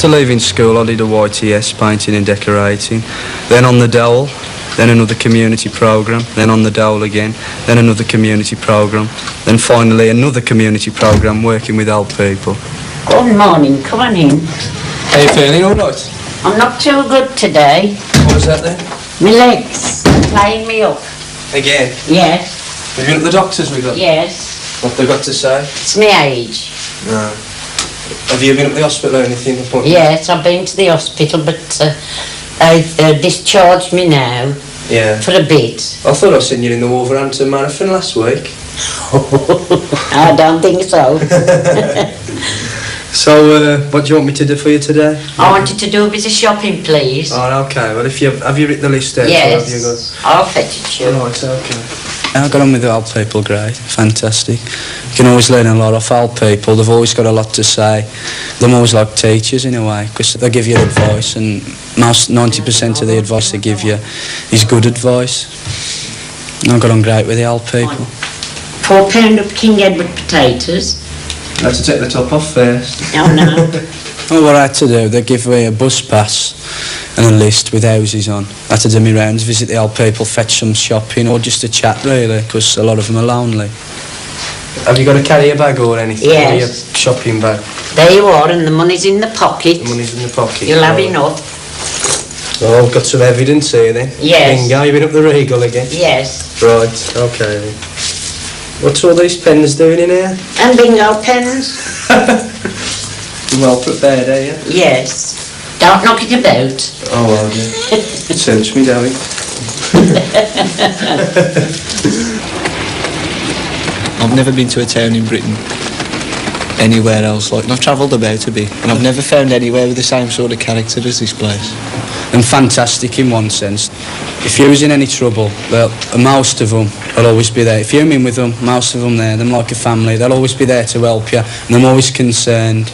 after leaving school I did a YTS, painting and decorating, then on the dole, then another community programme, then on the dole again, then another community programme, then finally another community programme working with old people. Good morning, come on in. Are you feeling alright? I'm not too good today. What was that then? My legs are playing me up. Again? Yes. Have you been at the doctors with them? Yes. What they got to say? It's my age. No. Have you been at the hospital or anything? Yes, I've been to the hospital, but they've discharged me now. Yeah. For a bit. I thought I seen you in the Wolverhampton Marathon last week. I don't think so. So, what do you want me to do for you today? I want you to do a bit of shopping, please. Oh, okay. Well, if you have you written the list out? Yes. Have you got... I'll fetch it to you. Right, okay. I got on with the old people, great, fantastic. You can always learn a lot off old people. They've always got a lot to say. They're always like teachers in a way, because they give you advice, and 90% of the advice they give you is good advice. And I got on great with the old people. £4 of King Edward potatoes. I had to take the top off first. Oh no. Well, what I had to do, they give me a bus pass and a list with houses on. I had to do my rounds, visit the old people, fetch some shopping, or just to chat really, because a lot of them are lonely. Have you got to carry a bag or anything? Yes. Or your shopping bag? There you are, and the money's in the pocket. The money's in the pocket. You'll have enough. Oh, I've got some evidence here then. Yes. Bingo, you've been up the Regal again? Yes. Right, okay then. What's all these pens doing in here? And bingo pens. You're well prepared, are you? Yes. Don't knock it about. Oh, well, yeah. It suits me, darling. I've never been to a town in Britain anywhere else like, and I've travelled about a bit, and I've never found anywhere with the same sort of character as this place. And fantastic in one sense. If you was in any trouble, well, most of them will always be there. If you're in with them, most of them there, them like a family, they'll always be there to help you, and they're always concerned,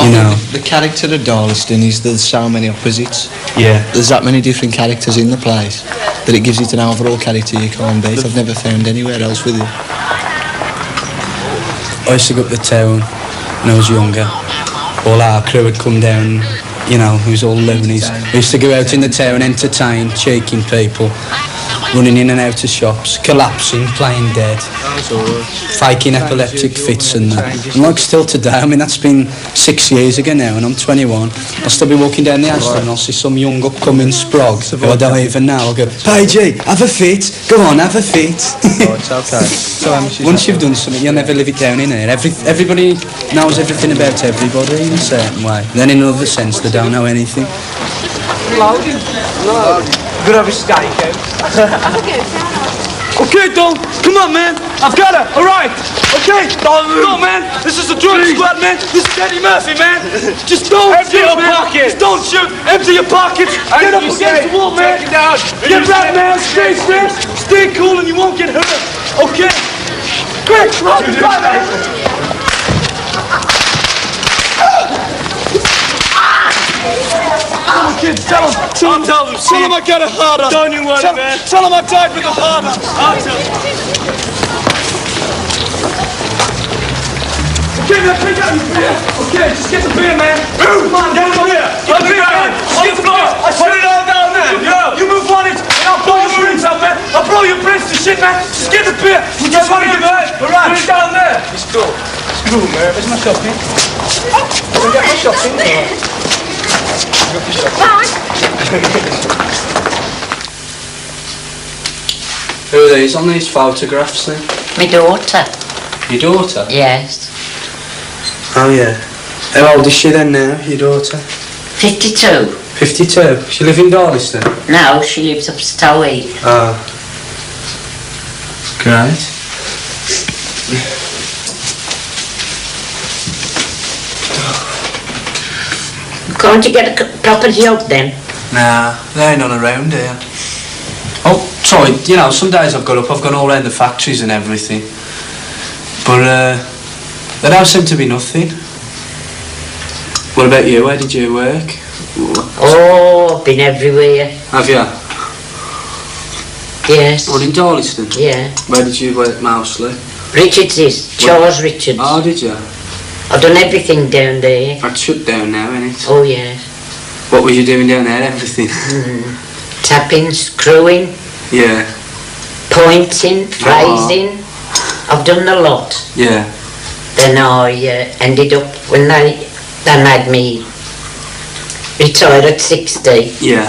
you know. The character of Darlaston is there's so many opposites. Yeah. There's that many different characters in the place that it gives it an overall character you can't beat. I've never found anywhere else with it. I used to go up the town when I was younger. All our crew would come down, you know, it was all loonies. We used to go out in the town, entertain, cheeking people, running in and out of shops, collapsing, playing dead, faking epileptic fits and that. And like still today, I mean that's been 6 years ago now and I'm 21, I'll still be walking down the Aston and I'll see some young upcoming sprog who I don't even know, I'll go, Paigey, have a fit, go on, have a fit. Oh, it's okay. Once you've done something, you'll never live it down in here. Everybody knows everything about everybody in a certain way. Then in another sense, they don't know anything. Loading. Good have a steak out. Okay, Don, come on, man. I've got her. All right. Okay, Don. No, man. This is the drug squad, man. This is Eddie Murphy, man. Just don't empty shoot, your pockets. Just don't shoot. Empty your pockets. Get up against the wall, man. Take it down. Get back, man. Stay still. Stay cool, and you won't get hurt. Okay. Quick, run, man. Tell them, kids, tell them. Tell them I got it harder. Don't you worry, man. Tell them I died with a harder. I'll tell them. Okay, man, pick up your beer. Okay, just get the beer, man. Come on, get the beer. Get the beer, man. Just get the beer. I put it all down, man. You move on it, and I'll blow your brains out, man. I'll blow your brains to shit, man. Just get the beer. We just want to get it. All right. Put it down there. It's cool. It's cool, man. Where's my shopping? Can I get my shopping? Who are these on these photographs then? My daughter. Your daughter? Yes. Oh yeah. How old is she then now, your daughter? 52. 52? She live in Darlaston? No, she lives up Stowey. Oh. Great. Can't you get a proper job then? Nah, there ain't none around here. Oh, sorry, you know, some days I've got up, I've gone all around the factories and everything. But, there don't seem to be nothing. What about you? Where did you work? Oh, I've been everywhere. Have you? Yes. What, in Darlaston? Yeah. Where did you work mostly? Richards is. Charles Richards. Oh, did you? I've done everything down there. That's shut down now, isn't it? Oh, yeah. What were you doing down there? Everything? Tapping, screwing, Yeah. pointing, phrasing. I've done a lot. Yeah. Then I ended up, when they made me retire at 60, Yeah.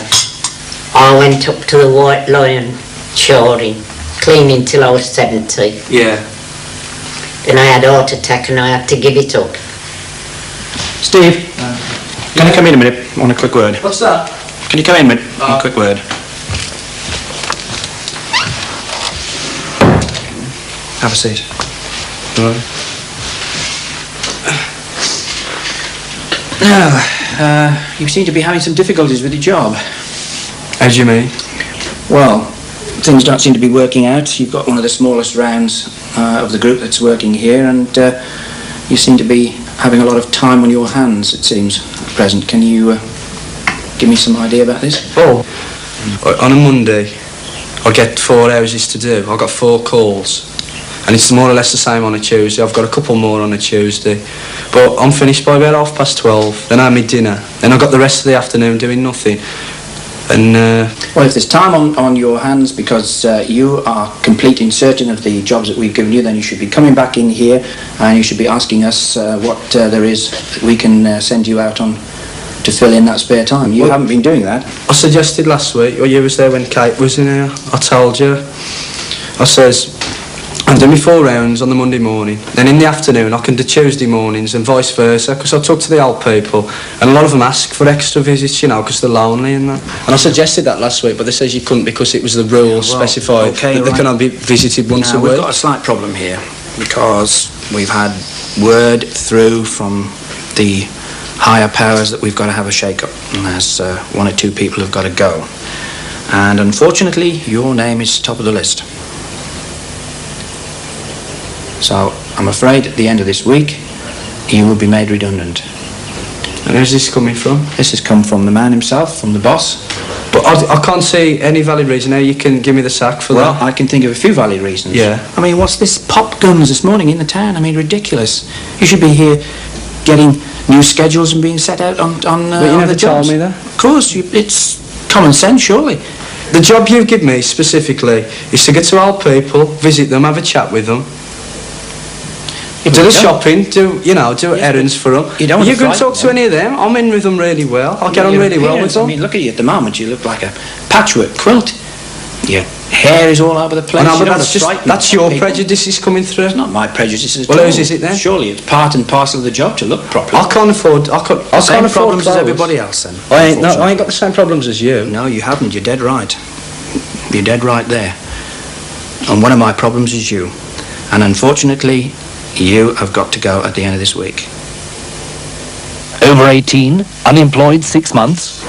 I went up to the White Lion shoring, cleaning till I was 70. Yeah. Then I had a heart attack and I had to give it up. Steve, can you come in a minute? I want a quick word. What's that? Can you come in a minute? A quick word. Have a seat. Right. Now, you seem to be having some difficulties with your job. How do you mean? Well, things don't seem to be working out. You've got one of the smallest rounds of the group that's working here, and you seem to be having a lot of time on your hands, it seems, at present. Can you give me some idea about this? Oh. On a Monday, I get 4 houses to do. I've got 4 calls. And it's more or less the same on a Tuesday. I've got a couple more on a Tuesday. But I'm finished by about 12:30. Then I have my dinner. Then I've got the rest of the afternoon doing nothing. And, Well, if there's time on your hands because you are completing certain of the jobs that we've given you, then you should be coming back in here and you should be asking us what there is that we can send you out on to fill in that spare time. You haven't been doing that. I suggested last week, or you was there when Kate was in here, I told you. I says, I've done my 4 rounds on the Monday morning, then in the afternoon I can do Tuesday mornings and vice versa, because I talk to the old people and a lot of them ask for extra visits, you know, because they're lonely and that. And I suggested that last week, but they says you couldn't because it was the rules specified that they can only be visited once a week. We've got a slight problem here because we've had word through from the higher powers that we've got to have a shake-up, and there's 1 or 2 people who've got to go. And unfortunately, your name is top of the list. So, I'm afraid at the end of this week, you will be made redundant. And where's this coming from? This has come from the man himself, from the boss. But I can't see any valid reason how you can give me the sack for Well, that. I can think of a few valid reasons. Yeah. I mean, what's this pop guns this morning in the town? I mean, ridiculous. You should be here getting new schedules and being set out on But you on never the told jobs. me that. Of course, it's common sense, surely. The job you give me specifically is to get to old people, visit them, have a chat with them. Yeah, Do but the you don't. shopping, do errands for them. You don't want You're to going to frighten talk to them. any of them. I'm in with them really well. I get on Your really well with appearance, them. I mean, look at you at the moment. You look like a patchwork quilt. Your hair is all over the place. I know, You but don't that's want to frighten that's your people. prejudices coming through. It's not my prejudice at Well, all. whose is it then? Surely it's part and parcel of the job to look properly. I can't afford. I can't Same afford problems as clothes. everybody else, then. I ain't got the same problems as you. No, you haven't. You're dead right. You're dead right there. And one of my problems is you. And unfortunately, you have got to go at the end of this week. Over 18, unemployed 6 months.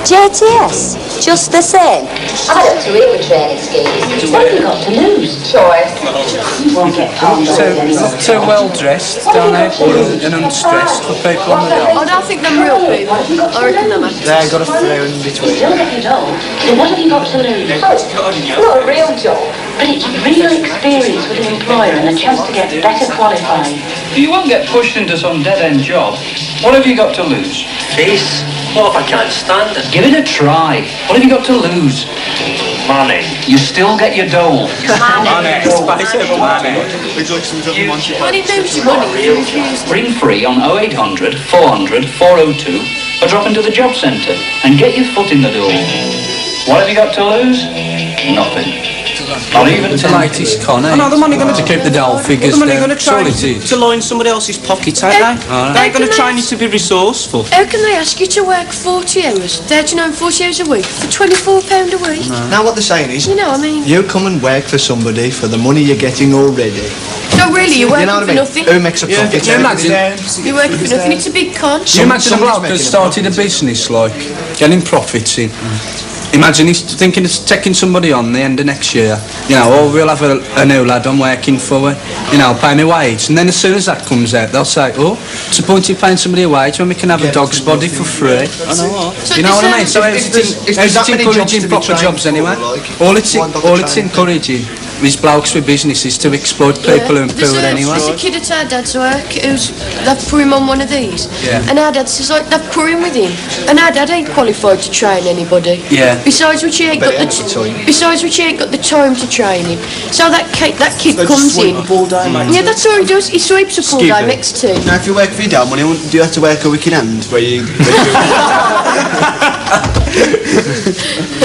JTS, just the same. I got to eat with training schemes. What have you got to lose? Choice. You won't get palmed Too well dressed, don't they? And unstressed for people on the I don't think them real people. I reckon them actors. They've got a flair in between. Don't get it old. Then what have you got to lose? Not a real job. But it's real experience with an employer and a chance to get better qualified. You won't get pushed into some dead-end job. What have you got to lose? Peace. What if I can't stand it? Give it a try. What have you got to lose? Money. You still get your dole. When he knows your money, you refuse to. Ring free on 0800 400 402 or drop into the job centre and get your foot in the door. What have you got to lose? Nothing. Not even It's the latest con, eh? Oh, no, they're only going to keep the doll figures They're only down. going to try That's all it is. to line somebody else's pockets, ain't they? They're going to train you to be resourceful. How can they ask you to work 40 hours, 39, 40 hours a week for £24 a week? Now what they're saying is, You know, I mean, you come and work for somebody for the money you're getting already. no, really, you're working You know what I for mean? nothing. Who makes a profit? Can you imagine? You're working for nothing. It's a big con. Can you imagine a Somebody's bloke that making a started a business like getting profits in? Imagine he's thinking of taking somebody on the end of next year. You know, oh, we'll have a new lad I'm working for, you know, pay me wage. And then as soon as that comes out, they'll say, oh, what's the point of paying somebody a wage when we can have a dog's body for free? I know what. So You know what I mean? So If there's how's that it many jobs encouraging to be proper trained jobs for, anyway? like, All why it's bother encouraging his blokes with businesses to exploit people who are poor anyway. There's a kid at our dad's work they've put him on one of these. Yeah. And our dad says, like, they've put him with him. And our dad ain't qualified to train anybody. Yeah. Besides which he ain't got the time to train him. So that kid comes in. All day, mate. Yeah, that's all he does. He sweeps up all day next to him. Now, if you work for your dad money, do you have to work a week in hand? Where you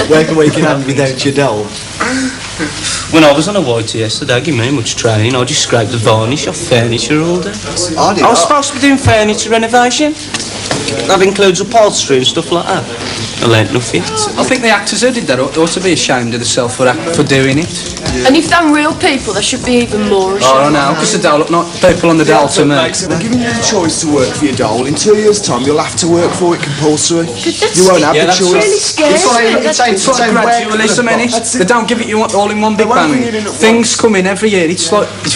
work a week in hand without your doll? When I was on a YTS, they don't give me much training. I just scrape the varnish off furniture all day. I was supposed to be doing furniture renovation. That includes upholstery and stuff like that. I learnt nothing. I think the actors who did that ought to be ashamed of themselves for doing it. Yeah. And if they're real people, they should be even more ashamed. Oh, no, because the doll look not people on the doll to me. They're giving you the choice to work for your doll. In 2 years' time, you'll have to work for it compulsory. You won't have the choice. That's really scary. It's like gradualism, innit? They don't give it you all in one big bang. Things come in every year. It's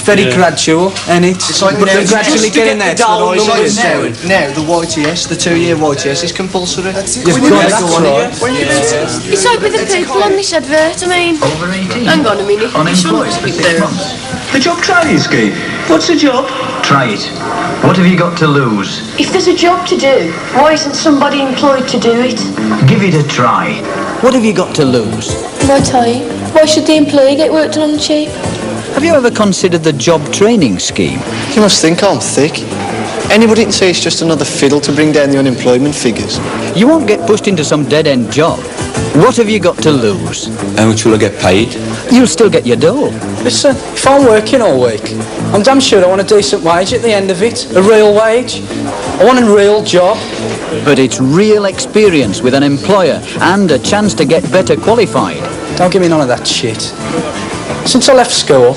very gradual, and it's like they're gradually getting there. Now, the YTS, the 2-year YTS is compulsory. It's like with the people on this advert, I mean... Hang on a minute. Unemployed for 6 months. The job training scheme. What's the job? Try it. What have you got to lose? If there's a job to do, why isn't somebody employed to do it? Give it a try. What have you got to lose? My time. Why should the employee get worked on cheap? Have you ever considered the job training scheme? You must think I'm thick. Anybody can say it's just another fiddle to bring down the unemployment figures. You won't get pushed into some dead-end job. What have you got to lose? How much will I get paid? You'll still get your dough. Listen, if I'm working all week, I'm damn sure I want a decent wage at the end of it. A real wage. I want a real job. But it's real experience with an employer and a chance to get better qualified. Don't give me none of that shit. Since I left school,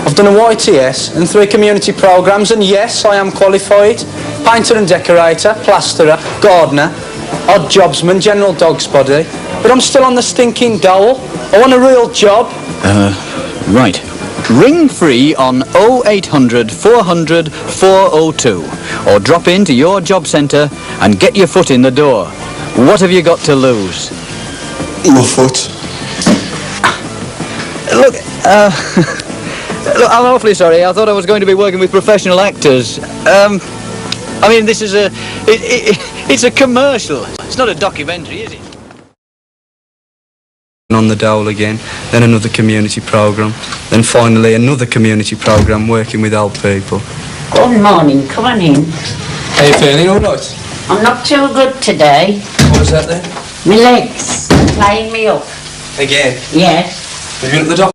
I've done a YTS and 3 community programmes, and yes, I am qualified. Painter and decorator, plasterer, gardener, odd jobsman, general dog's body. But I'm still on the stinking dole. I want a real job. Right. Ring free on 0800 400 402 or drop into your job centre and get your foot in the door. What have you got to lose? My foot. Look, look, I'm awfully sorry. I thought I was going to be working with professional actors. I mean, this is it's a commercial. It's not a documentary, is it? On the dole again, then another community programme, then finally another community programme working with old people. Good morning, come on in. Are you feeling all right? I'm not too good today. What was that then? My legs playing me up. Again? Yes. Have you been at the doctor?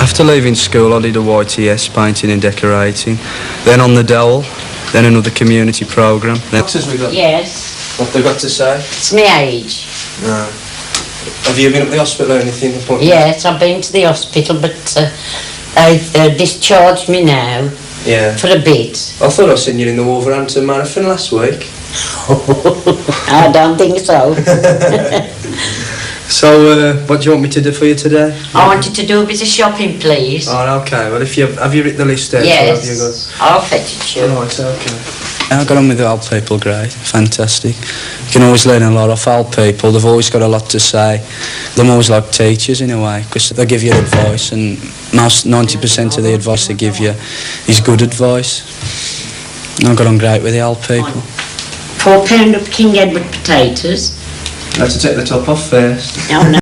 After leaving school, I did a YTS, painting and decorating. Then on the dole, then another community programme. Yes. What they got to say? It's my age. No. Have you been at the hospital or anything? Yes, I've been to the hospital, but they've discharged me now. Yeah. For a bit. I thought I seen you in the Wolverhampton Marathon last week. I don't think so. So, what do you want me to do for you today? I wanted to do a bit of shopping, please. Oh, okay. Well, have you written the list out? Yes. Have you I'll fetch it to you. Right, okay. I got on with the old people, great, fantastic. You can always learn a lot off old people. They've always got a lot to say. They're always like teachers in a way, because they give you advice, and 90% of the advice they give you is good advice. I got on great with the old people. £4 of King Edward potatoes. I have to take the top off first. Oh, no.